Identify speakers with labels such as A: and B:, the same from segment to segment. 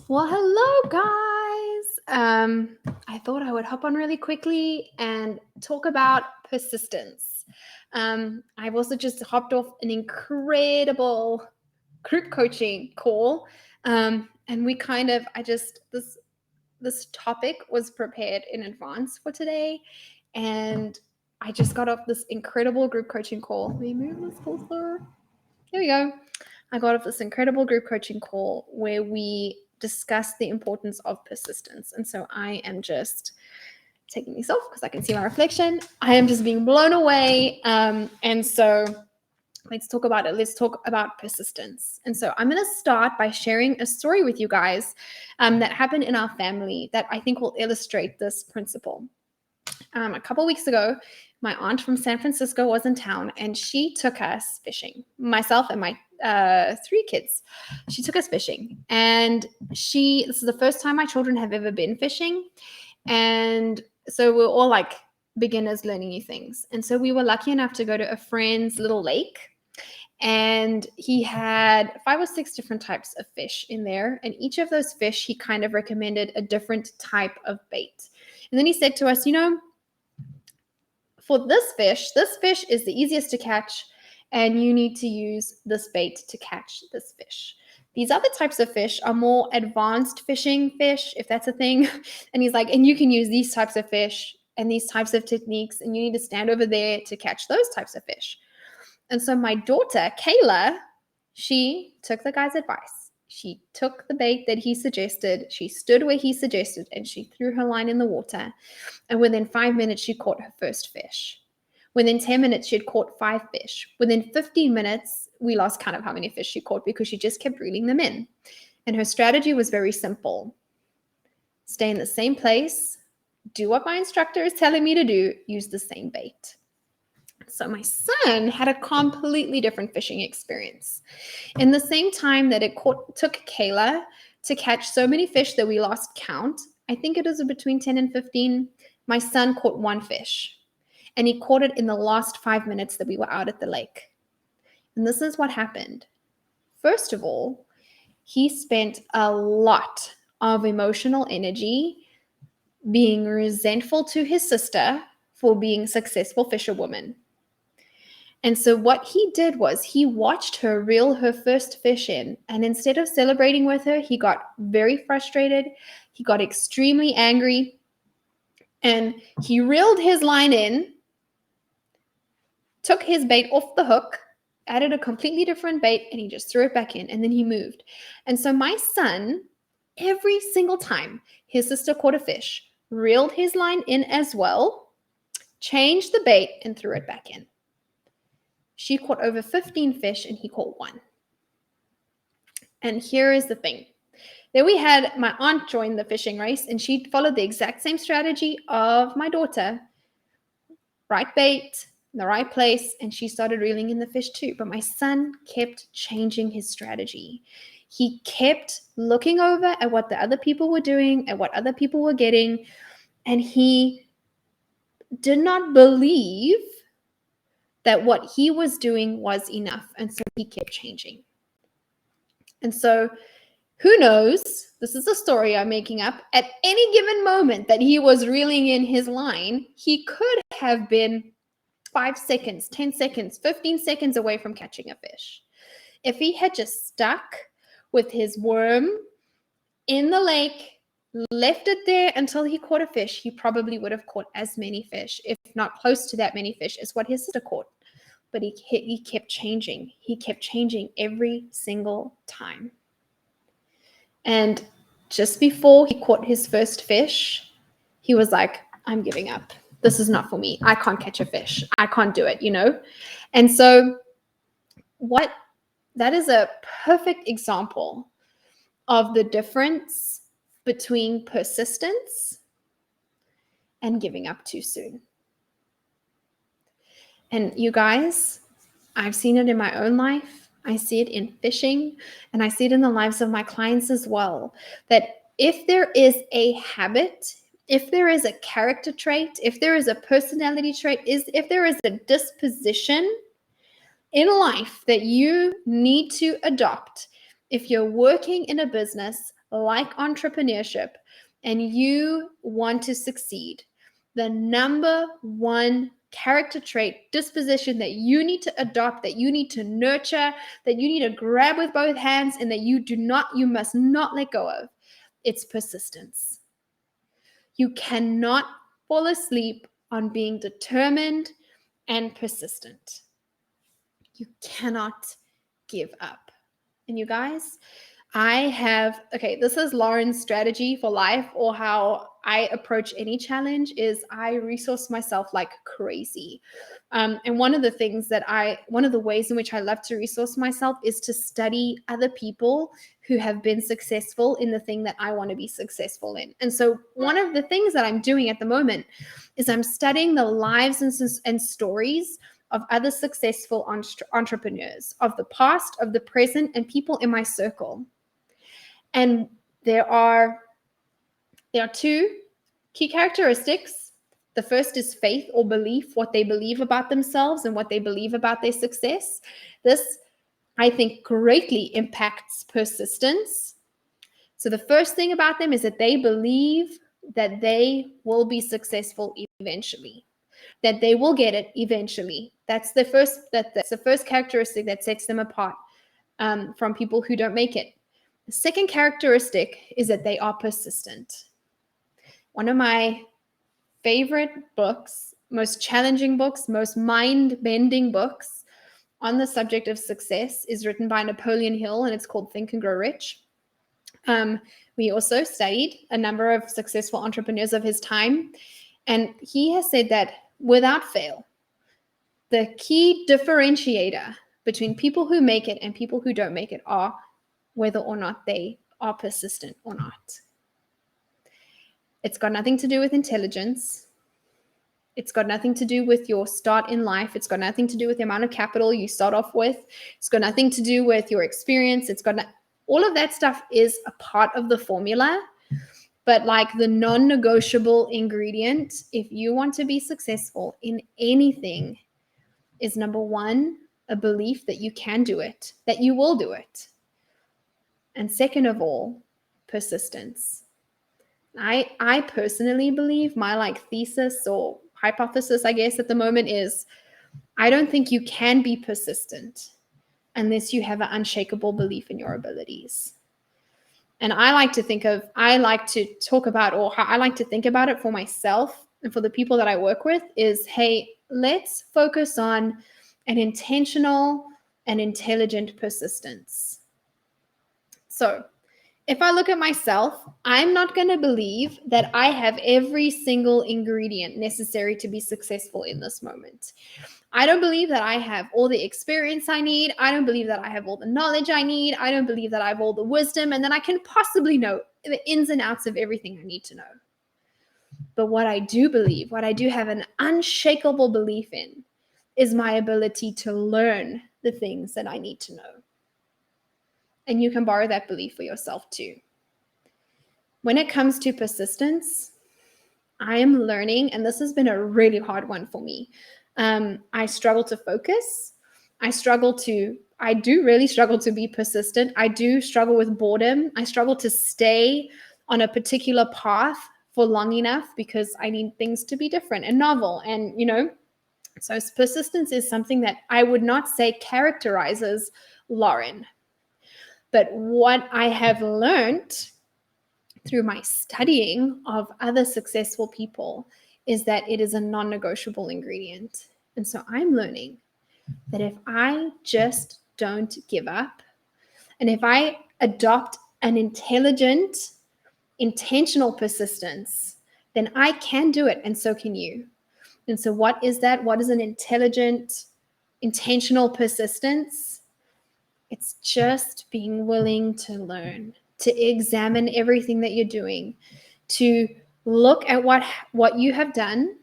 A: Well, hello, guys. I thought I would hop on really quickly and talk about persistence. I've also just hopped off an incredible group coaching call, and we kind of, I just this topic was prepared in advance for today, and I just got off this incredible group coaching call. Let me move this closer. Here we go. I got off this incredible group coaching call where we discussed the importance of persistence. And so I am just taking this off because I can see my reflection. I am just being blown away. And so let's talk about it. Let's talk about persistence. And so I'm going to start by sharing a story with you guys that happened in our family that I think will illustrate this principle. A couple weeks ago, my aunt from San Francisco was in town and she took us fishing, myself and my three kids. She took us fishing, and this is the first time my children have ever been fishing. And so we're all like beginners learning new things. And so we were lucky enough to go to a friend's little lake, and he had 5 or 6 different types of fish in there. And each of those fish, he kind of recommended a different type of bait. And then he said to us, for this fish is the easiest to catch, and you need to use this bait to catch this fish. These other types of fish are more advanced fishing fish, if that's a thing. And he's like, and you can use these types of fish and these types of techniques, and you need to stand over there to catch those types of fish. And so my daughter, Kayla, she took the guy's advice. She took the bait that he suggested, she stood where he suggested, and she threw her line in the water. And within 5 minutes, she caught her first fish. Within 10 minutes, she had caught 5 fish. Within 15 minutes, we lost count of how many fish she caught because she just kept reeling them in. And her strategy was very simple. Stay in the same place, do what my instructor is telling me to do, use the same bait. So my son had a completely different fishing experience. In the same time that it took Kayla to catch so many fish that we lost count, I think it was between 10 and 15, my son caught 1 fish. And he caught it in the last 5 minutes that we were out at the lake. And this is what happened. First of all, he spent a lot of emotional energy being resentful to his sister for being a successful fisherwoman. And so what he did was he watched her reel her first fish in, and instead of celebrating with her, he got very frustrated. He got extremely angry, and he reeled his line in, took his bait off the hook, added a completely different bait, and he just threw it back in, and then he moved. And so my son, every single time his sister caught a fish, reeled his line in as well, changed the bait, and threw it back in. She caught over 15 fish and he caught 1. And here is the thing. Then we had my aunt join the fishing race, and she followed the exact same strategy of my daughter. Right bait, in the right place, and she started reeling in the fish too. But my son kept changing his strategy. He kept looking over at what the other people were doing, at what other people were getting, and he did not believe that what he was doing was enough. And so he kept changing. And so who knows, this is a story I'm making up, at any given moment that he was reeling in his line, he could have been 5 seconds, 10 seconds, 15 seconds away from catching a fish. If he had just stuck with his worm in the lake, left it there until he caught a fish, he probably would have caught as many fish, if not close to that many fish, as what his sister caught. But he kept changing. He kept changing every single time. And just before he caught his first fish, he was like, I'm giving up. This is not for me. I can't catch a fish. I can't do it, And so that is a perfect example of the difference between persistence and giving up too soon. And you guys, I've seen it in my own life. I see it in fishing, and I see it in the lives of my clients as well, that if there is a habit, if there is a character trait, if there is a personality trait, if there is a disposition in life that you need to adopt, if you're working in a business, like entrepreneurship, and you want to succeed, the number one character trait, disposition that you need to adopt, that you need to nurture, that you need to grab with both hands, and that you must not let go of, it's persistence. You cannot fall asleep on being determined and persistent. You cannot give up. And you guys, this is Lauren's strategy for life, or how I approach any challenge is I resource myself like crazy. And one of the ways in which I love to resource myself is to study other people who have been successful in the thing that I want to be successful in. And so one of the things that I'm doing at the moment is I'm studying the lives and stories of other successful entrepreneurs of the past, of the present, and people in my circle. And there are two key characteristics. The first is faith or belief, what they believe about themselves and what they believe about their success. This, I think, greatly impacts persistence. So the first thing about them is that they believe that they will be successful eventually, that they will get it eventually. That's the first characteristic that sets them apart from people who don't make it. The second characteristic is that they are persistent. One of my favorite books, most challenging books, most mind-bending books on the subject of success is written by Napoleon Hill, and it's called Think and Grow Rich. We also studied a number of successful entrepreneurs of his time, and he has said that without fail, the key differentiator between people who make it and people who don't make it are whether or not they are persistent or not. It's got nothing to do with intelligence. It's got nothing to do with your start in life. It's got nothing to do with the amount of capital you start off with. It's got nothing to do with your experience. All of that stuff is a part of the formula. But like the non-negotiable ingredient, if you want to be successful in anything, is number one, a belief that you can do it, that you will do it. And second of all, persistence. I personally believe my thesis or hypothesis, I guess, at the moment is I don't think you can be persistent unless you have an unshakable belief in your abilities. And I like to think about it for myself and for the people that I work with is, hey, let's focus on an intentional and intelligent persistence. So if I look at myself, I'm not going to believe that I have every single ingredient necessary to be successful in this moment. I don't believe that I have all the experience I need. I don't believe that I have all the knowledge I need. I don't believe that I have all the wisdom and that I can possibly know the ins and outs of everything I need to know. But what I do have an unshakable belief in, is my ability to learn the things that I need to know. And you can borrow that belief for yourself too. When it comes to persistence, I am learning, and this has been a really hard one for me. I struggle to focus. I do really struggle to be persistent. I do struggle with boredom. I struggle to stay on a particular path for long enough because I need things to be different and novel. And, so persistence is something that I would not say characterizes Lauren. But what I have learned through my studying of other successful people is that it is a non-negotiable ingredient. And so I'm learning that if I just don't give up, and if I adopt an intelligent, intentional persistence, then I can do it, and so can you. And so what is that? What is an intelligent, intentional persistence? It's just being willing to learn, to examine everything that you're doing, to look at what you have done,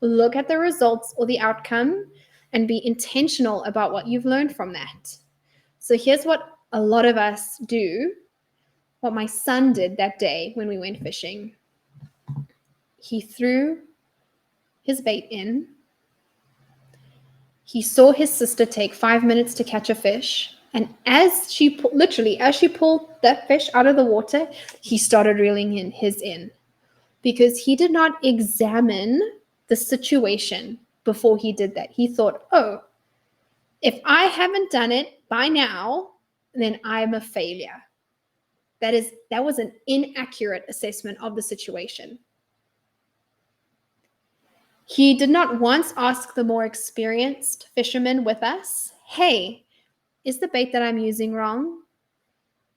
A: look at the results or the outcome, and be intentional about what you've learned from that. So here's what a lot of us do, what my son did that day when we went fishing. He threw his bait in. He saw his sister take 5 minutes to catch a fish. And as she pulled that fish out of the water, he started reeling in his in, because he did not examine the situation before he did that. He thought, oh, if I haven't done it by now, then I'm a failure. That was an inaccurate assessment of the situation. He did not once ask the more experienced fishermen with us, hey, is the bait that I'm using wrong?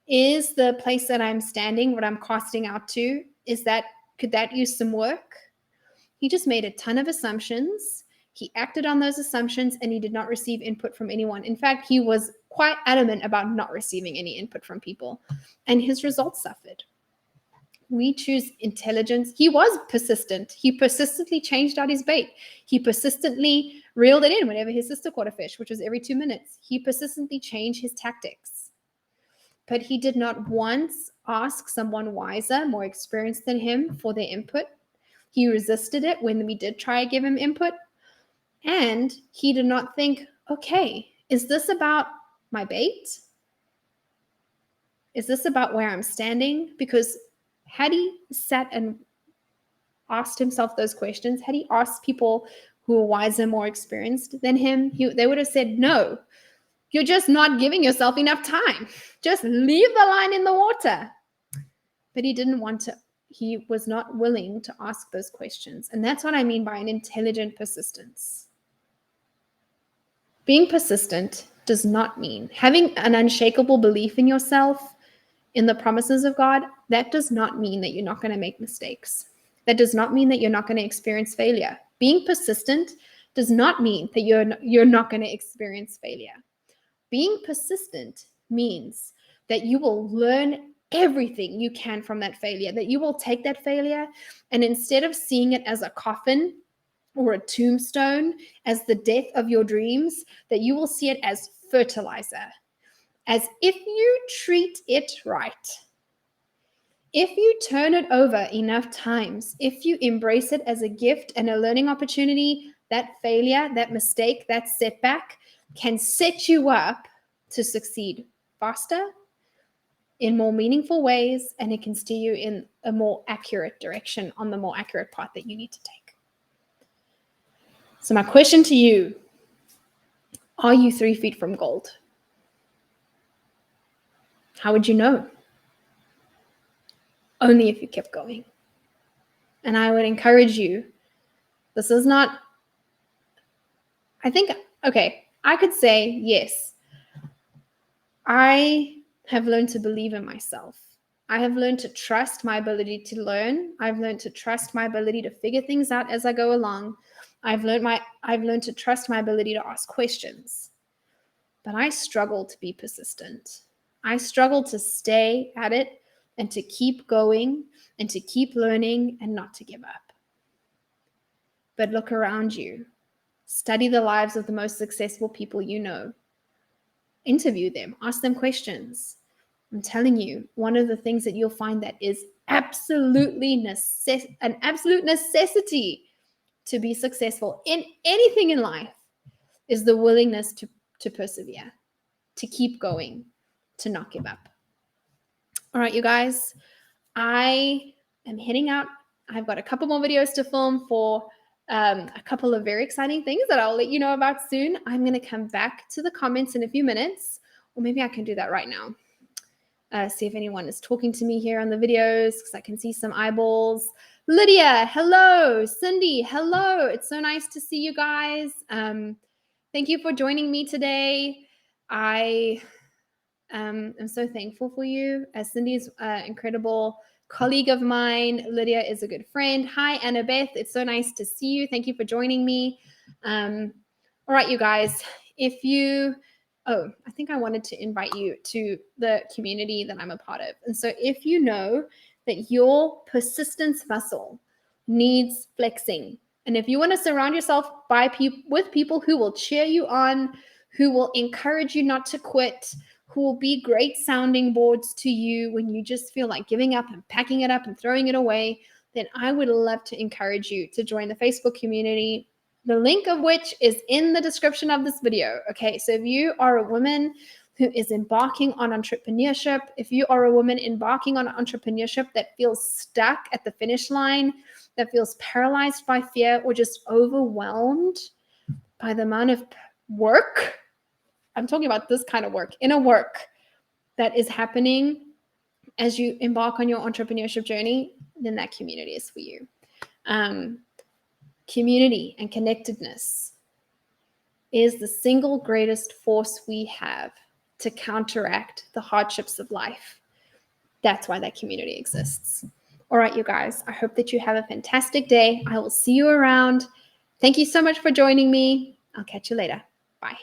A: Is the place that I'm standing, what I'm casting out to, could that use some work? He just made a ton of assumptions. He acted on those assumptions, and he did not receive input from anyone. In fact, he was quite adamant about not receiving any input from people, and his results suffered. We choose intelligence. He was persistent. He persistently changed out his bait. He persistently reeled it in whenever his sister caught a fish, which was every 2 minutes. He persistently changed his tactics. But he did not once ask someone wiser, more experienced than him, for their input. He resisted it when we did try to give him input. And he did not think, okay, is this about my bait? Is this about where I'm standing? Because had he sat and asked himself those questions, had he asked people who were wiser, more experienced than him, they would have said, no, you're just not giving yourself enough time. Just leave the line in the water. But he didn't want to. He was not willing to ask those questions. And that's what I mean by an intelligent persistence. Being persistent does not mean having an unshakable belief in yourself, in the promises of God. That does not mean that you're not going to make mistakes. That does not mean that you're not going to experience failure. Being persistent does not mean that you're not going to experience failure. Being persistent means that you will learn everything you can from that failure, that you will take that failure, and instead of seeing it as a coffin or a tombstone, as the death of your dreams, that you will see it as fertilizer. As if you treat it right, if you turn it over enough times, if you embrace it as a gift and a learning opportunity, that failure, that mistake, that setback can set you up to succeed faster, in more meaningful ways, and it can steer you in a more accurate direction, on the more accurate path that you need to take. So my question to you, are you 3 feet from gold? How would you know? Only if you kept going. And I would encourage you, this is not, I could say, yes, I have learned to believe in myself. I have learned to trust my ability to learn. I've learned to trust my ability to figure things out as I go along. I've learned to trust my ability to ask questions. But I struggle to be persistent. I struggle to stay at it and to keep going and to keep learning and not to give up. But look around you. Study the lives of the most successful people you know. Interview them. Ask them questions. I'm telling you, one of the things that you'll find that is an absolute necessity to be successful in anything in life is the willingness to persevere, to keep going, to not give up. All right, you guys, I am heading out. I've got a couple more videos to film for a couple of very exciting things that I'll let you know about soon. I'm going to come back to the comments in a few minutes, or maybe I can do that right now. See if anyone is talking to me here on the videos, because I can see some eyeballs. Lydia, hello. Cindy, hello. It's so nice to see you guys. Thank you for joining me today. I am so thankful for you. Cindy's an incredible colleague of mine. Lydia is a good friend. Hi, Annabeth. It's so nice to see you. Thank you for joining me. All right, you guys. I think I wanted to invite you to the community that I'm a part of. And so if you know that your persistence muscle needs flexing, and if you want to surround yourself with people who will cheer you on, who will encourage you not to quit, who will be great sounding boards to you when you just feel like giving up and packing it up and throwing it away, then I would love to encourage you to join the Facebook community, the link of which is in the description of this video. Okay, so if you are a woman who is embarking on entrepreneurship, if you are a woman embarking on entrepreneurship that feels stuck at the finish line, that feels paralyzed by fear or just overwhelmed by the amount of work, I'm talking about this kind of work, inner work that is happening as you embark on your entrepreneurship journey, then that community is for you. Community and connectedness is the single greatest force we have to counteract the hardships of life. That's why that community exists. All right, you guys, I hope that you have a fantastic day. I will see you around. Thank you so much for joining me. I'll catch you later. Bye.